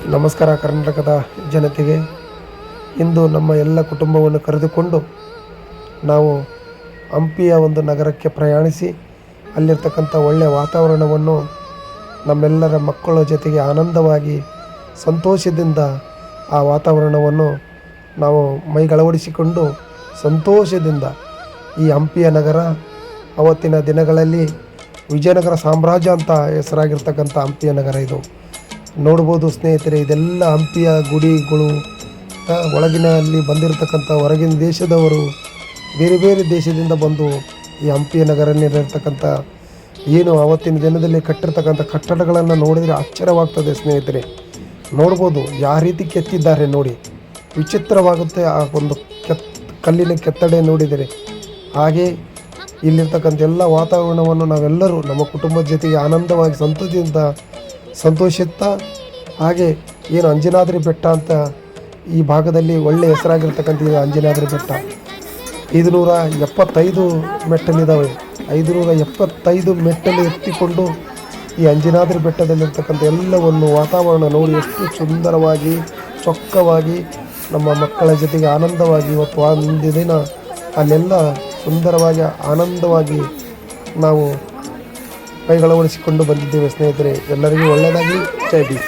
ನಮಸ್ಕಾರ ಕರ್ನಾಟಕದ ಜನತೆಗೆ. ಇಂದು ನಮ್ಮ ಎಲ್ಲ ಕುಟುಂಬವನ್ನು ಕರೆದುಕೊಂಡು ನಾವು ಹಂಪಿಯ ಒಂದು ನಗರಕ್ಕೆ ಪ್ರಯಾಣಿಸಿ ಅಲ್ಲಿರ್ತಕ್ಕಂಥ ಒಳ್ಳೆಯ ವಾತಾವರಣವನ್ನು ನಮ್ಮೆಲ್ಲರ ಮಕ್ಕಳ ಜೊತೆಗೆ ಆನಂದವಾಗಿ ಸಂತೋಷದಿಂದ ಆ ವಾತಾವರಣವನ್ನು ನಾವು ಮೈಗಳವಡಿಸಿಕೊಂಡು ಸಂತೋಷದಿಂದ ಈ ಹಂಪಿಯ ನಗರ ಅವತ್ತಿನ ದಿನಗಳಲ್ಲಿ ವಿಜಯನಗರ ಸಾಮ್ರಾಜ್ಯ ಅಂತ ಹೆಸರಾಗಿರ್ತಕ್ಕಂಥ ಹಂಪಿಯ ನಗರ ಇದು. ನೋಡ್ಬೋದು ಸ್ನೇಹಿತರೆ, ಇದೆಲ್ಲ ಹಂಪಿಯ ಗುಡಿಗಳು. ಒಳಗಿನಲ್ಲಿ ಬಂದಿರತಕ್ಕಂಥ ಹೊರಗಿನ ದೇಶದವರು ಬೇರೆ ಬೇರೆ ದೇಶದಿಂದ ಬಂದು ಈ ಹಂಪಿಯ ನಗರದಲ್ಲಿರ್ತಕ್ಕಂಥ ಏನು ಅವತ್ತಿನ ದಿನದಲ್ಲಿ ಕಟ್ಟಿರ್ತಕ್ಕಂಥ ಕಟ್ಟಡಗಳನ್ನು ನೋಡಿದರೆ ಆಶ್ಚರ್ಯವಾಗ್ತದೆ ಸ್ನೇಹಿತರೆ. ನೋಡ್ಬೋದು ಯಾವ ರೀತಿ ಕೆತ್ತಿದ್ದಾರೆ ನೋಡಿ, ವಿಚಿತ್ರವಾಗುತ್ತೆ. ಆ ಒಂದು ಕಲ್ಲಿನ ಕೆತ್ತಡೆ ನೋಡಿದರೆ ಹಾಗೆ ಇಲ್ಲಿರ್ತಕ್ಕಂಥ ಎಲ್ಲ ವಾತಾವರಣವನ್ನು ನಾವೆಲ್ಲರೂ ನಮ್ಮ ಕುಟುಂಬದ ಜೊತೆಗೆ ಆನಂದವಾಗಿ ಸಂತೋಷಿಸ್ತಾ ಹಾಗೆ ಏನು ಅಂಜನಾದ್ರಿ ಬೆಟ್ಟ ಅಂತ ಈ ಭಾಗದಲ್ಲಿ ಒಳ್ಳೆಯ ಹೆಸರಾಗಿರ್ತಕ್ಕಂಥ ಅಂಜನಾದ್ರಿ ಬೆಟ್ಟ 575 ಮೆಟ್ಟಲಿದ್ದಾವೆ. 575 ಮೆಟ್ಟಲು ಎತ್ತಿಕೊಂಡು ಈ ಅಂಜನಾದ್ರಿ ಬೆಟ್ಟದಲ್ಲಿರ್ತಕ್ಕಂಥ ಎಲ್ಲವನ್ನು ವಾತಾವರಣ ನೋಡಿ ಎಷ್ಟು ಸುಂದರವಾಗಿ ಚೊಕ್ಕವಾಗಿ ನಮ್ಮ ಮಕ್ಕಳ ಜೊತೆಗೆ ಆನಂದವಾಗಿ ಇವತ್ತು ಒಂದು ದಿನ ಅಲ್ಲೆಲ್ಲ ಸುಂದರವಾಗಿ ಆನಂದವಾಗಿ ನಾವು ಕೈಗಳವಡಿಸಿಕೊಂಡು ಬಂದಿದ್ದೇವೆ ಸ್ನೇಹಿತರೆ. ಎಲ್ಲರಿಗೂ ಒಳ್ಳೆಯದಾಗಿ. ಜೈ ಭೀಮ್.